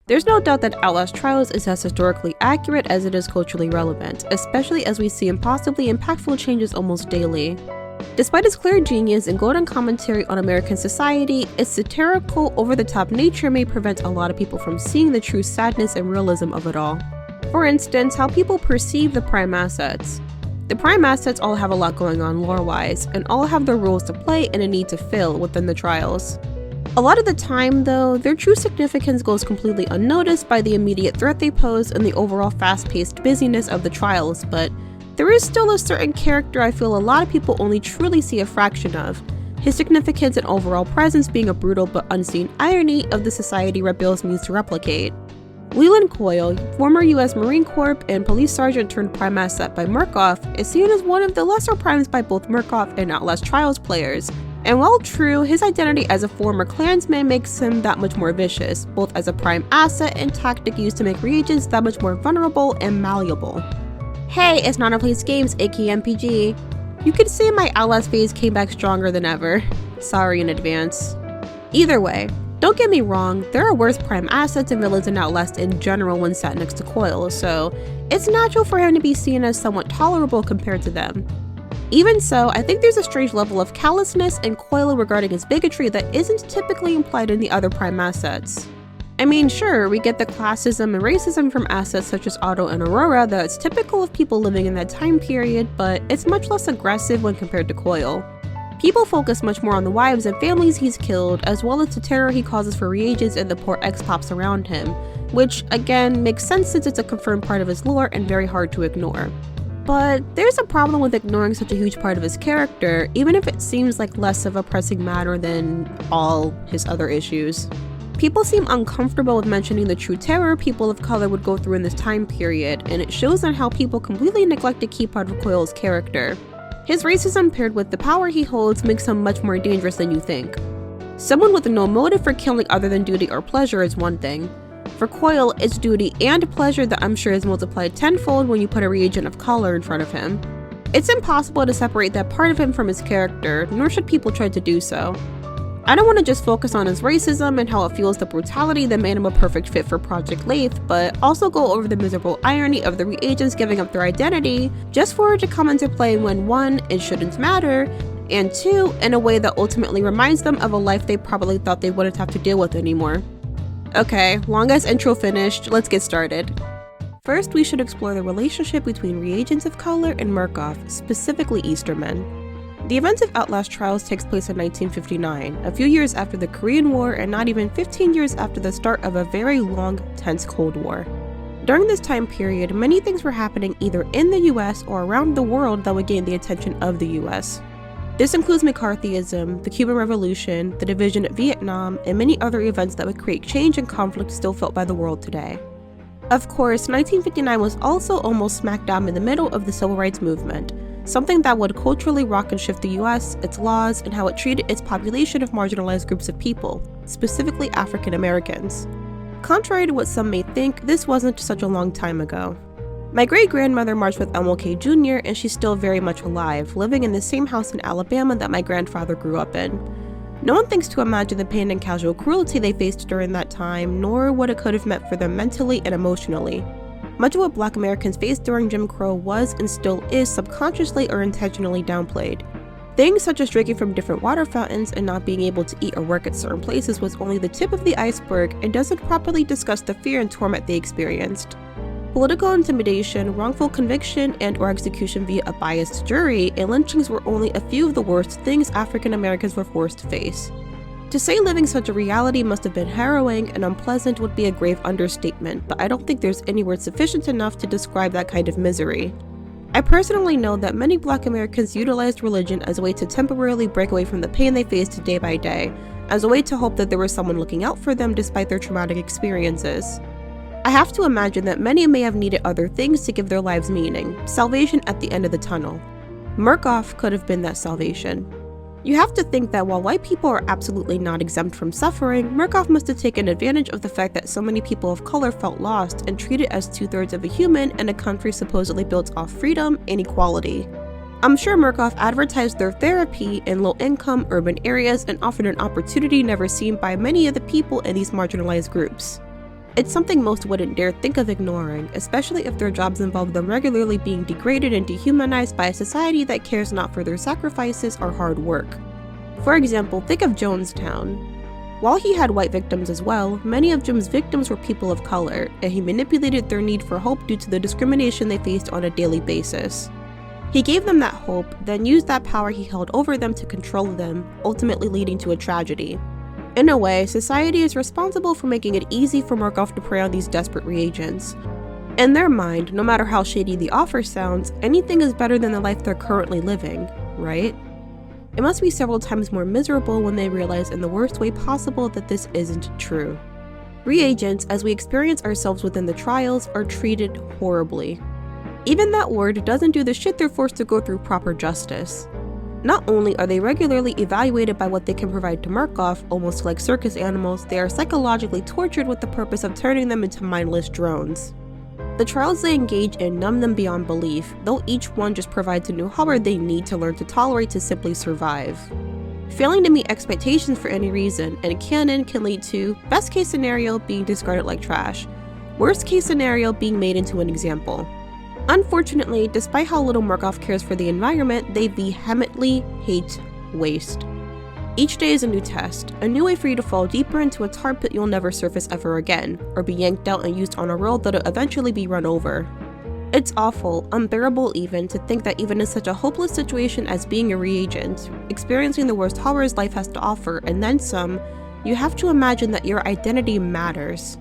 There's no doubt that Outlast Trials is as historically accurate as it is culturally relevant, especially as we see impossibly impactful changes almost daily. Despite its clear genius and golden commentary on American society, its satirical, over-the-top nature may prevent a lot of people from seeing the true sadness and realism of it all. For instance, how people perceive the Prime Assets. The Prime Assets all have a lot going on lore-wise, and all have their roles to play and a need to fill within the trials. A lot of the time, though, their true significance goes completely unnoticed by the immediate threat they pose and the overall fast-paced busyness of the trials, but there is still a certain character I feel a lot of people only truly see a fraction of, his significance and overall presence being a brutal but unseen irony of the society Red Bills means to replicate. Leland Coyle, former US Marine Corps and police sergeant turned Prime Asset by Murkoff, is seen as one of the lesser primes by both Murkoff and Outlast Trials players. And while true, his identity as a former Klansman makes him that much more vicious, both as a prime asset and tactic used to make Reagents that much more vulnerable and malleable. Hey, it's Nana Plays Games, aka MPG. You could say my Outlast phase came back stronger than ever. Sorry in advance. Either way, don't get me wrong, there are worse prime assets and villains in Outlast in general when sat next to Coyle, so it's natural for him to be seen as somewhat tolerable compared to them. Even so, I think there's a strange level of callousness and Coyle regarding his bigotry that isn't typically implied in the other prime assets. I mean, sure, we get the classism and racism from assets such as Otto and Aurora that's typical of people living in that time period, but it's much less aggressive when compared to Coyle. People focus much more on the wives and families he's killed, as well as the terror he causes for Reagents and the poor ex-pops around him, which, again, makes sense since it's a confirmed part of his lore and very hard to ignore. But there's a problem with ignoring such a huge part of his character, even if it seems like less of a pressing matter than all his other issues. People seem uncomfortable with mentioning the true terror people of color would go through in this time period, and it shows on how people completely neglect a key part of Coyle's character. His racism paired with the power he holds makes him much more dangerous than you think. Someone with no motive for killing other than duty or pleasure is one thing. For Coyle, it's duty and pleasure that I'm sure is multiplied tenfold when you put a reagent of color in front of him. It's impossible to separate that part of him from his character, nor should people try to do so. I don't want to just focus on his racism and how it fuels the brutality that made him a perfect fit for Project Lathe, but also go over the miserable irony of the Reagents giving up their identity just for it to come into play when 1, it shouldn't matter, and 2, in a way that ultimately reminds them of a life they probably thought they wouldn't have to deal with anymore. Okay, long as intro finished, let's get started. First, we should explore the relationship between Reagents of color and Murkoff, specifically Eastermen. The events of Outlast Trials takes place in 1959, a few years after the Korean War and not even 15 years after the start of a very long, tense Cold War. During this time period, many things were happening either in the US or around the world that would gain the attention of the US. This includes McCarthyism, the Cuban Revolution, the division of Vietnam, and many other events that would create change and conflict still felt by the world today. Of course, 1959 was also almost smack dab in the middle of the Civil Rights Movement, something that would culturally rock and shift the US, its laws, and how it treated its population of marginalized groups of people, specifically African Americans. Contrary to what some may think, this wasn't such a long time ago. My great-grandmother marched with MLK Jr., and she's still very much alive, living in the same house in Alabama that my grandfather grew up in. No one thinks to imagine the pain and casual cruelty they faced during that time, nor what it could have meant for them mentally and emotionally. Much of what Black Americans faced during Jim Crow was and still is subconsciously or intentionally downplayed. Things such as drinking from different water fountains and not being able to eat or work at certain places was only the tip of the iceberg and doesn't properly discuss the fear and torment they experienced. Political intimidation, wrongful conviction, and/or execution via a biased jury, and lynchings were only a few of the worst things African Americans were forced to face. To say living such a reality must have been harrowing and unpleasant would be a grave understatement, but I don't think there's any word sufficient enough to describe that kind of misery. I personally know that many Black Americans utilized religion as a way to temporarily break away from the pain they faced day by day, as a way to hope that there was someone looking out for them despite their traumatic experiences. I have to imagine that many may have needed other things to give their lives meaning, salvation at the end of the tunnel. Murkoff could have been that salvation. You have to think that while white people are absolutely not exempt from suffering, Murkoff must have taken advantage of the fact that so many people of color felt lost and treated as two-thirds of a human in a country supposedly built off freedom and equality. I'm sure Murkoff advertised their therapy in low-income urban areas and offered an opportunity never seen by many of the people in these marginalized groups. It's something most wouldn't dare think of ignoring, especially if their jobs involve them regularly being degraded and dehumanized by a society that cares not for their sacrifices or hard work. For example, think of Jonestown. While he had white victims as well, many of Jim's victims were people of color, and he manipulated their need for hope due to the discrimination they faced on a daily basis. He gave them that hope, then used that power he held over them to control them, ultimately leading to a tragedy. In a way, society is responsible for making it easy for Murkoff to prey on these desperate reagents. In their mind, no matter how shady the offer sounds, anything is better than the life they're currently living, right? It must be several times more miserable when they realize in the worst way possible that this isn't true. Reagents, as we experience ourselves within the trials, are treated horribly. Even that word doesn't do the shit they're forced to go through proper justice. Not only are they regularly evaluated by what they can provide to Murkoff, almost like circus animals, they are psychologically tortured with the purpose of turning them into mindless drones. The trials they engage in numb them beyond belief, though each one just provides a new horror they need to learn to tolerate to simply survive. Failing to meet expectations for any reason in canon can lead to, best case scenario, being discarded like trash, worst case scenario, being made into an example. Unfortunately, despite how little Murkoff cares for the environment, they vehemently hate waste. Each day is a new test, a new way for you to fall deeper into a tar pit you'll never surface ever again, or be yanked out and used on a road that'll eventually be run over. It's awful, unbearable even, to think that even in such a hopeless situation as being a reagent, experiencing the worst horrors life has to offer, and then some, you have to imagine that your identity matters.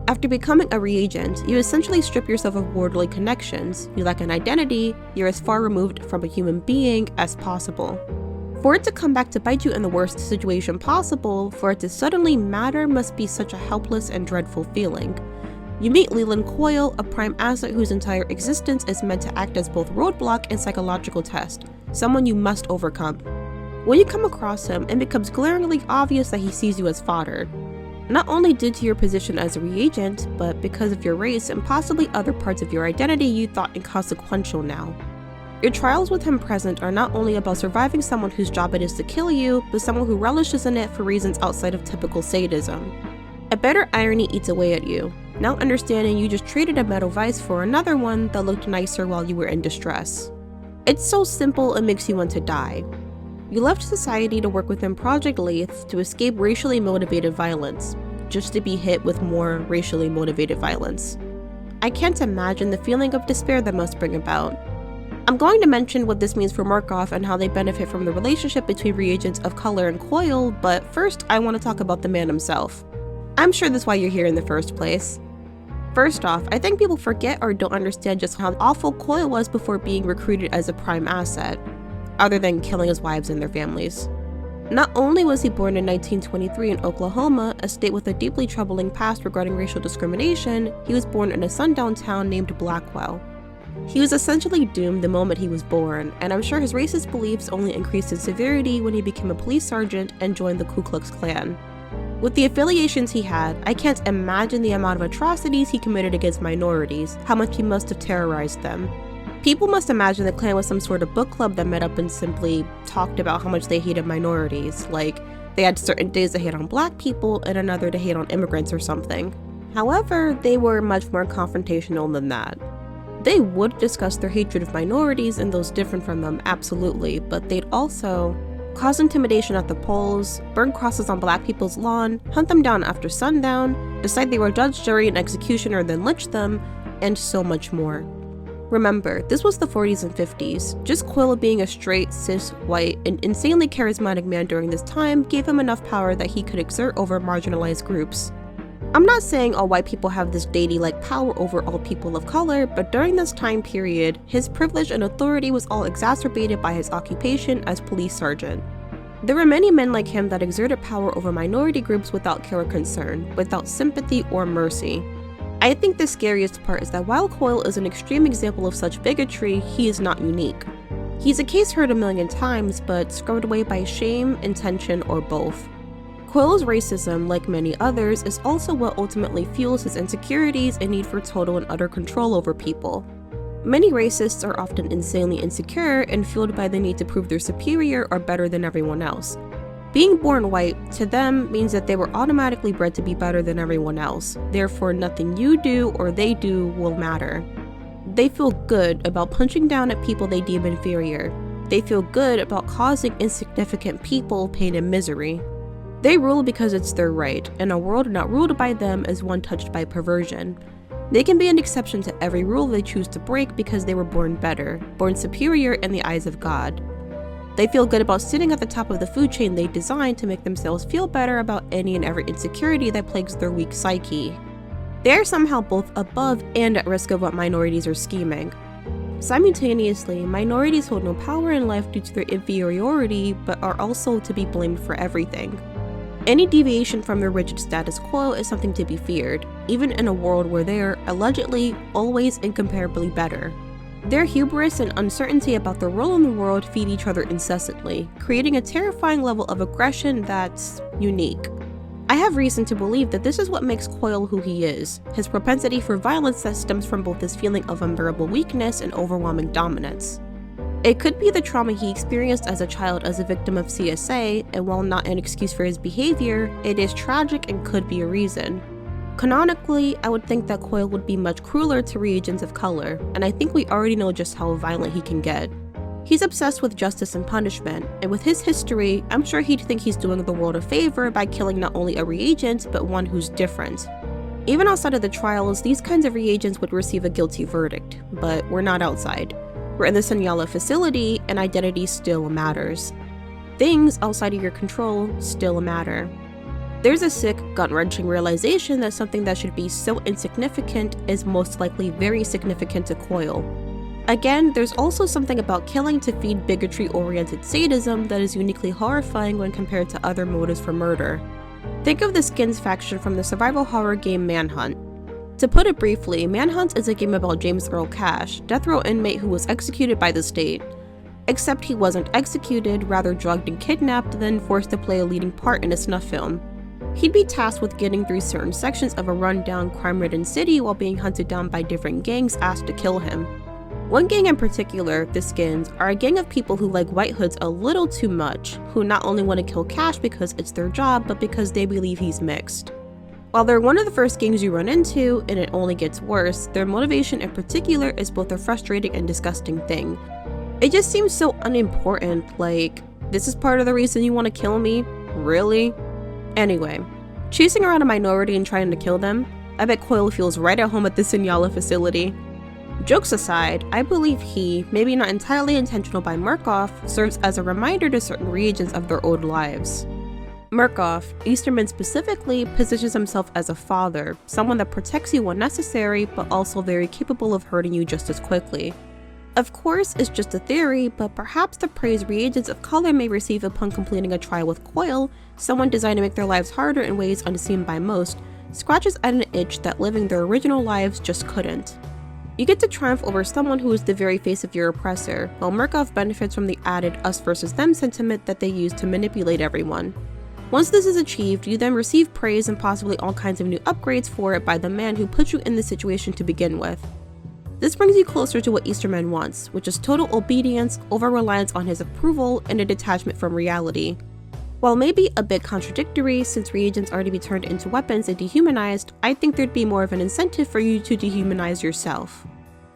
After becoming a reagent, you essentially strip yourself of worldly connections, you lack an identity, you're as far removed from a human being as possible. For it to come back to bite you in the worst situation possible, for it to suddenly matter must be such a helpless and dreadful feeling. You meet Leland Coyle, a prime asset whose entire existence is meant to act as both roadblock and psychological test, someone you must overcome. When you come across him, it becomes glaringly obvious that he sees you as fodder. Not only due to your position as a reagent, but because of your race and possibly other parts of your identity you thought inconsequential now. Your trials with him present are not only about surviving someone whose job it is to kill you, but someone who relishes in it for reasons outside of typical sadism. A bitter irony eats away at you, now understanding you just traded a metal vise for another one that looked nicer while you were in distress. It's so simple it makes you want to die. You left society to work within Project Lathe to escape racially motivated violence, just to be hit with more racially motivated violence. I can't imagine the feeling of despair that must bring about. I'm going to mention what this means for Murkoff and how they benefit from the relationship between reagents of color and Coyle, but first I want to talk about the man himself. I'm sure that's why you're here in the first place. First off, I think people forget or don't understand just how awful Coyle was before being recruited as a prime asset, other than killing his wives and their families. Not only was he born in 1923 in Oklahoma, a state with a deeply troubling past regarding racial discrimination, he was born in a sundown town named Blackwell. He was essentially doomed the moment he was born, and I'm sure his racist beliefs only increased in severity when he became a police sergeant and joined the Ku Klux Klan. With the affiliations he had, I can't imagine the amount of atrocities he committed against minorities, how much he must have terrorized them. People must imagine the Klan was some sort of book club that met up and simply talked about how much they hated minorities, like they had certain days to hate on black people and another to hate on immigrants or something. However, they were much more confrontational than that. They would discuss their hatred of minorities and those different from them, absolutely, but they'd also cause intimidation at the polls, burn crosses on black people's lawn, hunt them down after sundown, decide they were judge, jury, and executioner, then lynch them, and so much more. Remember, this was the 40s and 50s. Just Coyle being a straight, cis, white, and insanely charismatic man during this time gave him enough power that he could exert over marginalized groups. I'm not saying all white people have this deity-like power over all people of color, but during this time period, his privilege and authority was all exacerbated by his occupation as police sergeant. There were many men like him that exerted power over minority groups without care or concern, without sympathy or mercy. I think the scariest part is that while Coyle is an extreme example of such bigotry, he is not unique. He's a case heard a million times, but scrubbed away by shame, intention, or both. Coyle's racism, like many others, is also what ultimately fuels his insecurities and need for total and utter control over people. Many racists are often insanely insecure and fueled by the need to prove they're superior or better than everyone else. Being born white, to them, means that they were automatically bred to be better than everyone else, therefore nothing you do or they do will matter. They feel good about punching down at people they deem inferior. They feel good about causing insignificant people pain and misery. They rule because it's their right, and a world not ruled by them is one touched by perversion. They can be an exception to every rule they choose to break because they were born better, born superior in the eyes of God. They feel good about sitting at the top of the food chain they designed to make themselves feel better about any and every insecurity that plagues their weak psyche. They are somehow both above and at risk of what minorities are scheming. Simultaneously, minorities hold no power in life due to their inferiority, but are also to be blamed for everything. Any deviation from their rigid status quo is something to be feared, even in a world where they are, allegedly, always incomparably better. Their hubris and uncertainty about their role in the world feed each other incessantly, creating a terrifying level of aggression that's unique. I have reason to believe that this is what makes Coyle who he is, his propensity for violence that stems from both his feeling of unbearable weakness and overwhelming dominance. It could be the trauma he experienced as a child as a victim of CSA, and while not an excuse for his behavior, it is tragic and could be a reason. Canonically, I would think that Coyle would be much crueler to Reagents of color, and I think we already know just how violent he can get. He's obsessed with justice and punishment, and with his history, I'm sure he'd think he's doing the world a favor by killing not only a reagent, but one who's different. Even outside of the trials, these kinds of reagents would receive a guilty verdict, but we're not outside. We're in the Sonyala facility, and identity still matters. Things outside of your control still matter. There's a sick, gut-wrenching realization that something that should be so insignificant is most likely very significant to Coyle. Again, there's also something about killing to feed bigotry-oriented sadism that is uniquely horrifying when compared to other motives for murder. Think of the Skins faction from the survival horror game Manhunt. To put it briefly, Manhunt is a game about James Earl Cash, death row inmate who was executed by the state. Except he wasn't executed, rather drugged and kidnapped, then forced to play a leading part in a snuff film. He'd be tasked with getting through certain sections of a run-down, crime-ridden city while being hunted down by different gangs asked to kill him. One gang in particular, the Skins, are a gang of people who like White Hoods a little too much, who not only want to kill Cash because it's their job, but because they believe he's mixed. While they're one of the first gangs you run into, and it only gets worse, their motivation in particular is both a frustrating and disgusting thing. It just seems so unimportant, like, this is part of the reason you want to kill me? Really? Anyway, chasing around a minority and trying to kill them, I bet Coyle feels right at home at the Sonyala facility. Jokes aside, I believe he, maybe not entirely intentional by Murkoff, serves as a reminder to certain reagents of their old lives. Murkoff, Easterman specifically, positions himself as a father, someone that protects you when necessary, but also very capable of hurting you just as quickly. Of course, it's just a theory, but perhaps the praise reagents of color may receive upon completing a trial with Coyle, someone designed to make their lives harder in ways unseen by most, scratches at an itch that living their original lives just couldn't. You get to triumph over someone who is the very face of your oppressor, while Murkoff benefits from the added us versus them sentiment that they use to manipulate everyone. Once this is achieved, you then receive praise and possibly all kinds of new upgrades for it by the man who put you in this situation to begin with. This brings you closer to what Easterman wants, which is total obedience, over-reliance on his approval, and a detachment from reality. While maybe a bit contradictory, since reagents are to be turned into weapons and dehumanized, I think there'd be more of an incentive for you to dehumanize yourself.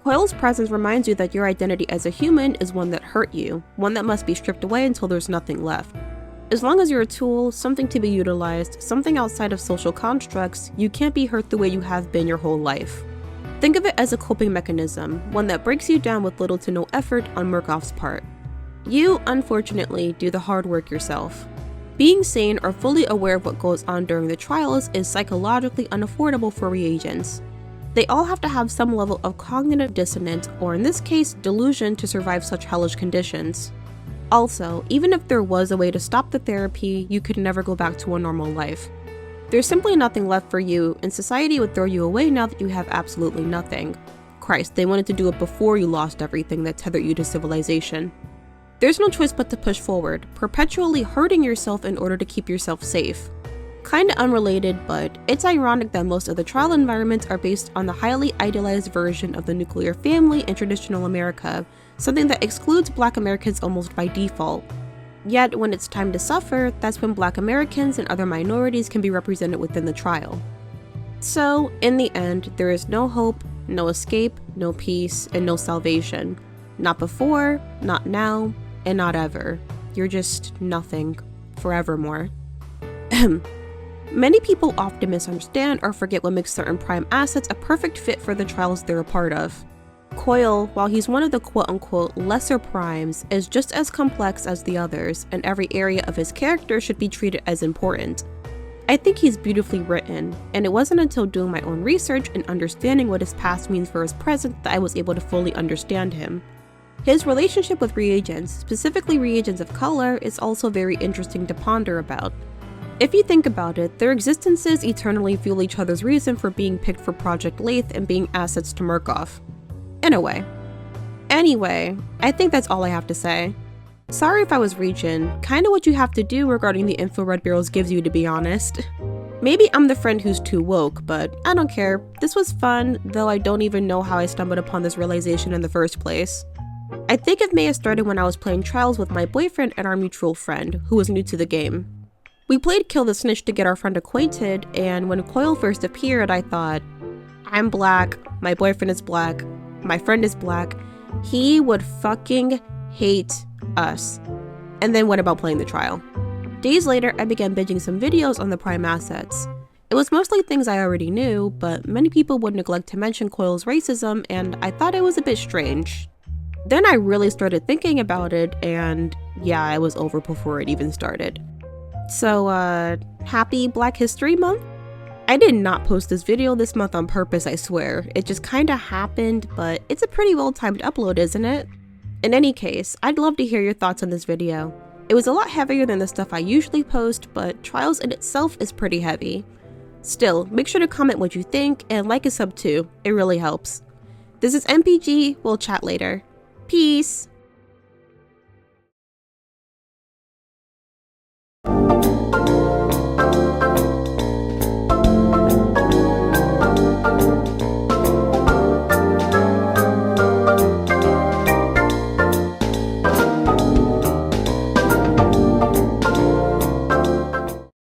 Coyle's presence reminds you that your identity as a human is one that hurt you, one that must be stripped away until there's nothing left. As long as you're a tool, something to be utilized, something outside of social constructs, you can't be hurt the way you have been your whole life. Think of it as a coping mechanism, one that breaks you down with little to no effort on Murkoff's part. You, unfortunately, do the hard work yourself. Being sane or fully aware of what goes on during the trials is psychologically unaffordable for reagents. They all have to have some level of cognitive dissonance, or in this case, delusion, to survive such hellish conditions. Also, even if there was a way to stop the therapy, you could never go back to a normal life. There's simply nothing left for you, and society would throw you away now that you have absolutely nothing. Christ, they wanted to do it before you lost everything that tethered you to civilization. There's no choice but to push forward, perpetually hurting yourself in order to keep yourself safe. Kinda unrelated, but it's ironic that most of the trial environments are based on the highly idealized version of the nuclear family in traditional America, something that excludes Black Americans almost by default. Yet, when it's time to suffer, that's when Black Americans and other minorities can be represented within the trial. So, in the end, there is no hope, no escape, no peace, and no salvation. Not before, not now, and not ever. You're just nothing, forevermore. Many people often misunderstand or forget what makes certain prime assets a perfect fit for the trials they're a part of. Coyle, while he's one of the quote-unquote lesser primes, is just as complex as the others, and every area of his character should be treated as important. I think he's beautifully written, and it wasn't until doing my own research and understanding what his past means for his present that I was able to fully understand him. His relationship with reagents, specifically reagents of color, is also very interesting to ponder about. If you think about it, their existences eternally fuel each other's reason for being picked for Project Lathe and being assets to Murkoff. In a way. Anyway, I think that's all I have to say. Sorry if I was reaching, kinda what you have to do regarding the info Red Barrels gives you, to be honest. Maybe I'm the friend who's too woke, but I don't care. This was fun, though I don't even know how I stumbled upon this realization in the first place. I think it may have started when I was playing Trials with my boyfriend and our mutual friend, who was new to the game. We played Kill the Snitch to get our friend acquainted, and when Coyle first appeared, I thought, I'm black, my boyfriend is black, my friend is black, he would fucking hate us. And then went about playing the trial. Days later, I began binging some videos on the prime assets. It was mostly things I already knew, but many people would neglect to mention Coyle's racism, and I thought it was a bit strange. Then I really started thinking about it, and yeah, I was over before it even started. So, happy Black History Month? I did not post this video this month on purpose, I swear. It just kinda happened, but it's a pretty well-timed upload, isn't it? In any case, I'd love to hear your thoughts on this video. It was a lot heavier than the stuff I usually post, but Trials in itself is pretty heavy. Still, make sure to comment what you think, and like and sub too, it really helps. This is MPG, we'll chat later. Peace!